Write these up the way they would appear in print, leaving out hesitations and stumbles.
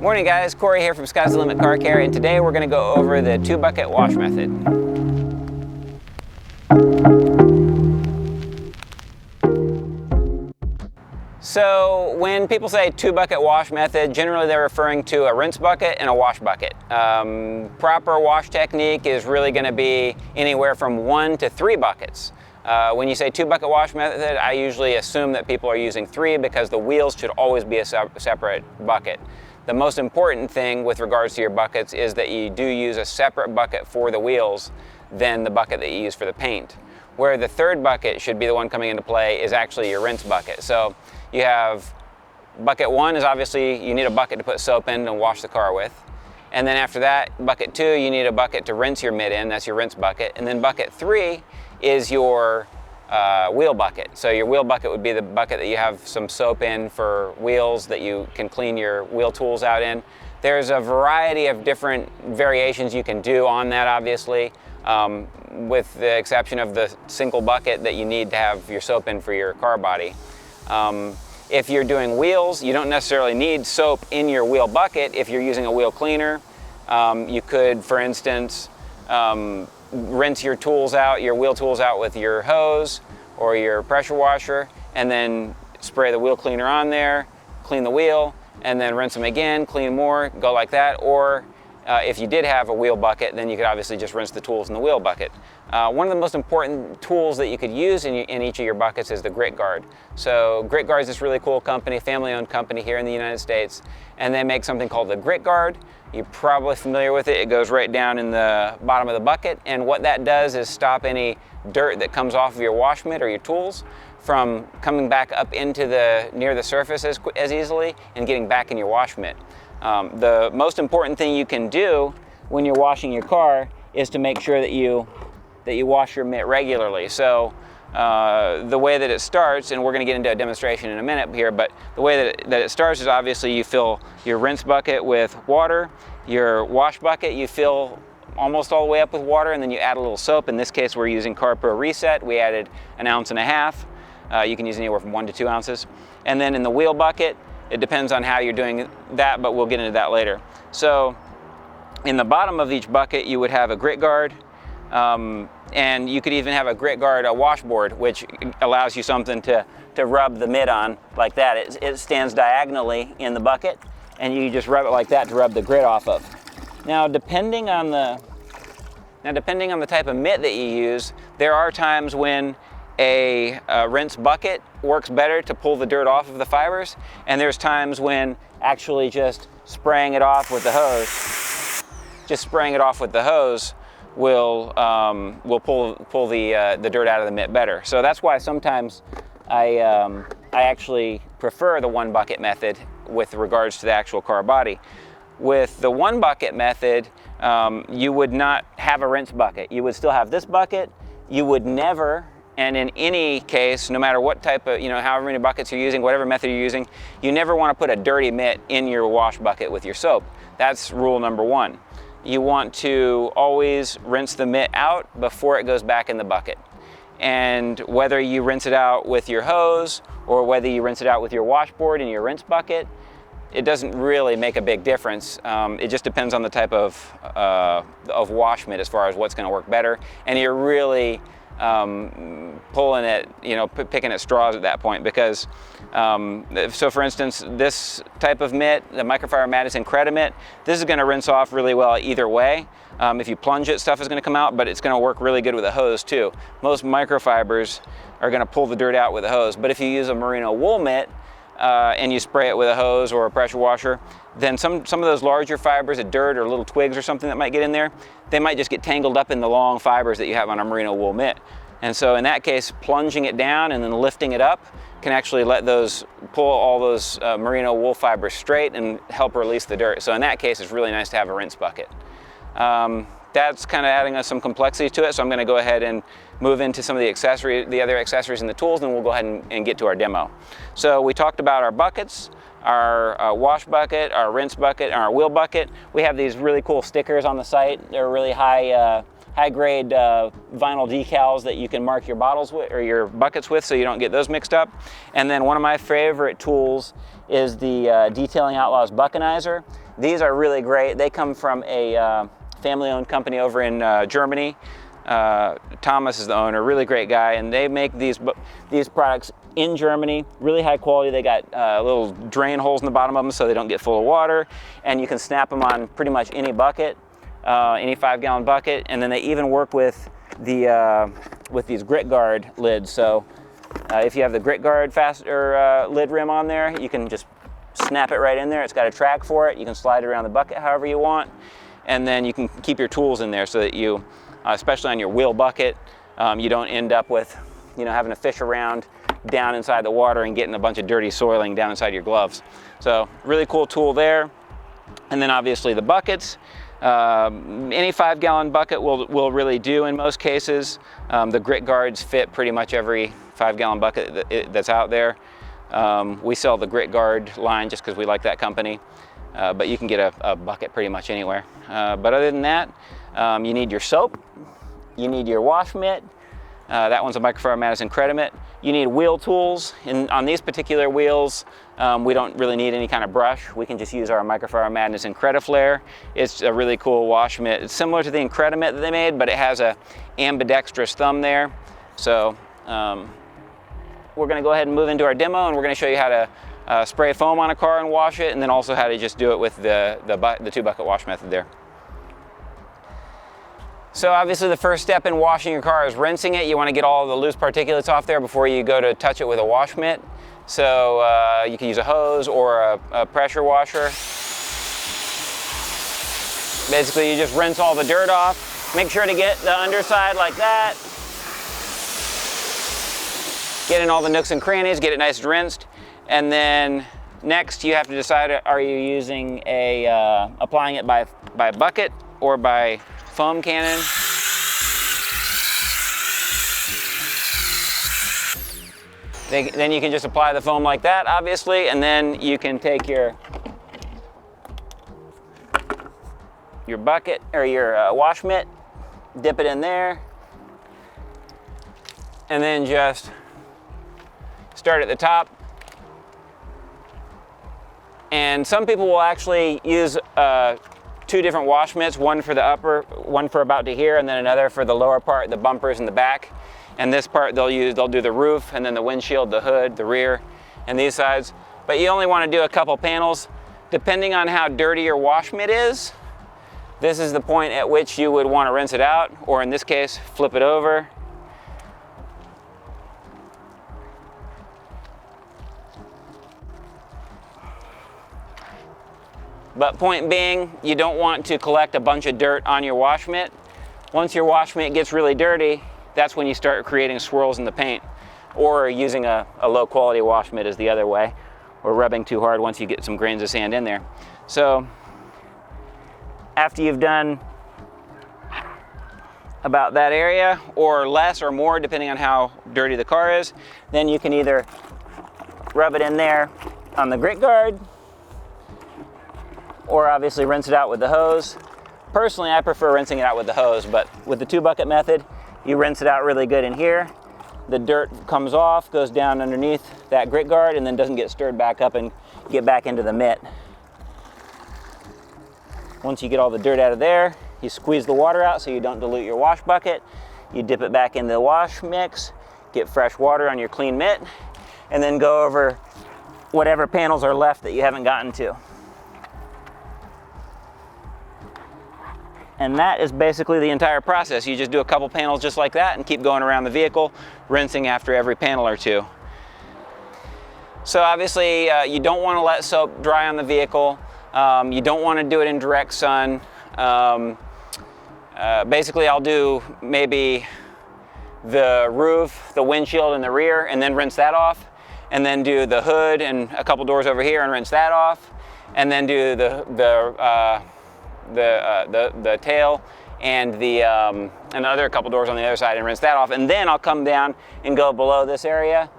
Morning guys, Corey here from Sky's the Limit Car Care, and today we're going to go over the 2-bucket wash method. So when people say 2-bucket wash method, generally they're referring to a rinse bucket and a wash bucket. Proper wash technique is really going to be anywhere from 1 to 3 buckets. When you say 2-bucket wash method, I usually assume that people are using 3 because the wheels should always be a separate bucket. The most important thing with regards to your buckets is that you do use a separate bucket for the wheels than the bucket that you use for the paint. Where the 3rd bucket should be the one coming into play is actually your rinse bucket. So you have bucket 1 is obviously you need a bucket to put soap in and wash the car with. And then after that, bucket 2, you need a bucket to rinse your Mitt in, that's your rinse bucket. And then bucket 3 is your wheel bucket. So your wheel bucket would be the bucket that you have some soap in for wheels that you can clean your wheel tools out in. There's a variety of different variations you can do on that, obviously, with the exception of the single bucket that you need to have your soap in for your car body. If you're doing wheels, you don't necessarily need soap in your wheel bucket. If you're using a wheel cleaner, you could, for instance, rinse your tools out, your wheel tools out with your hose or your pressure washer, and then spray the wheel cleaner on there, clean the wheel, and then rinse them again, clean more, go like that. Or if you did have a wheel bucket, then you could obviously just rinse the tools in the wheel bucket. One of the most important tools that you could use in each of your buckets is the Grit Guard. So Grit Guard is this really cool company, family-owned company here in the United States, and they make something called the Grit Guard. You're probably familiar with it. It goes right down in the bottom of the bucket, and what that does is stop any dirt that comes off of your wash mitt or your tools from coming back up into near the surface as easily and getting back in your wash mitt. The most important thing you can do when you're washing your car is to make sure that you wash your mitt regularly. So the way that it starts, and we're going to get into a demonstration in a minute here, but the way that it starts is obviously you fill your rinse bucket with water, your wash bucket you fill almost all the way up with water, and then you add a little soap. In this case we're using Car Pro Reset. We added 1.5 ounces. You can use anywhere from 1 to 2 ounces. And then in the wheel bucket, it depends on how you're doing that, but we'll get into that later. So in the bottom of each bucket you would have a Grit Guard, and you could even have a Grit Guard, a washboard, which allows you something to rub the mitt on like that. It stands diagonally in the bucket, and you just rub it like that to rub the grit off of. Now depending on the type of mitt that you use, there are times when a rinse bucket works better to pull the dirt off of the fibers, and there's times when actually just spraying it off with the hose, will pull the dirt out of the mitt better. So that's why sometimes I actually prefer the 1-bucket method with regards to the actual car body. With the 1-bucket method, you would not have a rinse bucket. You would still have this bucket. You would never, and in any case, no matter what type of, however many buckets you're using, whatever method you're using, you never want to put a dirty mitt in your wash bucket with your soap. That's rule number 1. You want to always rinse the mitt out before it goes back in the bucket. And whether you rinse it out with your hose or whether you rinse it out with your washboard in your rinse bucket, it doesn't really make a big difference. It just depends on the type of wash mitt as far as what's going to work better. And you're really pulling it, picking at straws at that point, because so for instance, this type of mitt, the microfiber Madison Credit, this is going to rinse off really well either way. If you plunge it, stuff is going to come out, but it's going to work really good with a hose too. Most microfibers are going to pull the dirt out with a hose, but if you use a merino wool mitt and you spray it with a hose or a pressure washer, then some of those larger fibers of dirt or little twigs or something that might get in there, they might just get tangled up in the long fibers that you have on a merino wool mitt. And so in that case, plunging it down and then lifting it up can actually pull all those merino wool fibers straight and help release the dirt. So in that case, it's really nice to have a rinse bucket. That's kind of adding some complexity to it, so I'm going to go ahead and move into some of the other accessories and the tools, and we'll go ahead and get to our demo. So we talked about our buckets, our wash bucket, our rinse bucket, and our wheel bucket. We have these really cool stickers on the site. They're really high-grade vinyl decals that you can mark your bottles with or your buckets with, so you don't get those mixed up. And then one of my favorite tools is the Detailing Outlaws Buckenizer. These are really great. They come from a family-owned company over in Germany. Thomas is the owner, really great guy, and they make these products in Germany, really high quality. They got little drain holes in the bottom of them so they don't get full of water, and you can snap them on pretty much any bucket, any 5-gallon bucket. And then they even work with these grit guard lids. So if you have the grit guard lid rim on there, you can just snap it right in there. It's got a track for it. You can slide it around the bucket however you want, and then you can keep your tools in there so that you, especially on your wheel bucket, you don't end up with, having to fish around down inside the water and getting a bunch of dirty soiling down inside your gloves. So really cool tool there. And then obviously the buckets. Any 5-gallon bucket will really do in most cases. The grit guards fit pretty much every 5-gallon bucket that's out there. We sell the grit guard line just because we like that company. But you can get a bucket pretty much anywhere. But other than that, you need your soap, you need your wash mitt. That one's a Microfiber Madison Credimet. You need wheel tools. On these particular wheels, we don't really need any kind of brush. We can just use our Microfiber Madison Crediflare. It's a really cool wash mitt. It's similar to the Incredimet that they made, but it has a ambidextrous thumb there. So we're gonna go ahead and move into our demo, and we're gonna show you how to spray foam on a car and wash it, and then also how to just do it with the 2-bucket wash method there. So obviously the first step in washing your car is rinsing it. You want to get all the loose particulates off there before you go to touch it with a wash mitt. So you can use a hose or a pressure washer. Basically you just rinse all the dirt off. Make sure to get the underside like that. Get in all the nooks and crannies, get it nice and rinsed. And then next you have to decide, are you using applying it by bucket or by foam cannon. Then you can just apply the foam like that, obviously, and then you can take your bucket or your wash mitt, dip it in there, and then just start at the top. And some people will actually use 2 different wash mitts, one for the upper, one for about to here, and then another for the lower part, the bumpers in the back. And this part they'll do the roof, and then the windshield, the hood, the rear, and these sides. But you only want to do a couple panels. Depending on how dirty your wash mitt is, this is the point at which you would want to rinse it out, or in this case, flip it over. But point being, you don't want to collect a bunch of dirt on your wash mitt. Once your wash mitt gets really dirty, that's when you start creating swirls in the paint. Or using a low quality wash mitt is the other way, or rubbing too hard once you get some grains of sand in there. So after you've done about that area, or less or more depending on how dirty the car is, then you can either rub it in there on the grit guard, or obviously rinse it out with the hose. Personally, I prefer rinsing it out with the hose, but with the 2-bucket method, you rinse it out really good in here. The dirt comes off, goes down underneath that grit guard, and then doesn't get stirred back up and get back into the mitt. Once you get all the dirt out of there, you squeeze the water out so you don't dilute your wash bucket. You dip it back in the wash mix, get fresh water on your clean mitt, and then go over whatever panels are left that you haven't gotten to. And that is basically the entire process. You just do a couple panels just like that and keep going around the vehicle, rinsing after every panel or 2. So obviously you don't want to let soap dry on the vehicle. You don't want to do it in direct sun. Basically I'll do maybe the roof, the windshield, and the rear, and then rinse that off. And then do the hood and a couple doors over here and rinse that off. And then do the tail and another couple doors on the other side and rinse that off. And then I'll come down and go below this area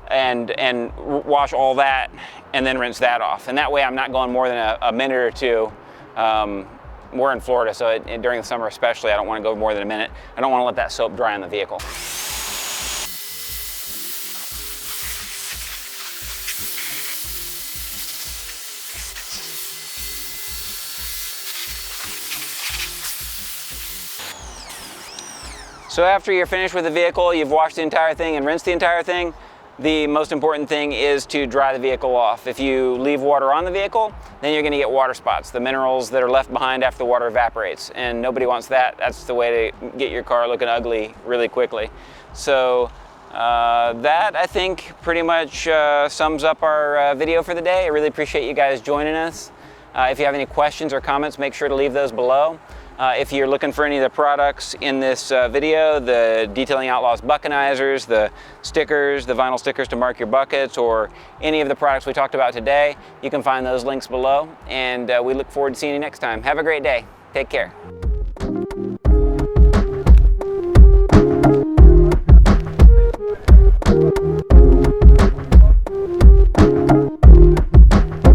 and wash all that and then rinse that off. And that way I'm not going more than a minute or 2. We're in Florida, so during the summer especially, I don't want to go more than a minute. I don't want to let that soap dry on the vehicle. So after you're finished with the vehicle, you've washed the entire thing and rinsed the entire thing, the most important thing is to dry the vehicle off. If you leave water on the vehicle, then you're gonna get water spots, the minerals that are left behind after the water evaporates, and nobody wants that. That's the way to get your car looking ugly really quickly. So that, I think, pretty much sums up our video for the day. I really appreciate you guys joining us. If you have any questions or comments, make sure to leave those below. If you're looking for any of the products in this video, the Detailing Outlaws buckenizers, the stickers, the vinyl stickers to mark your buckets, or any of the products we talked about today, you can find those links below. And we look forward to seeing you next time. Have a great day. Take care.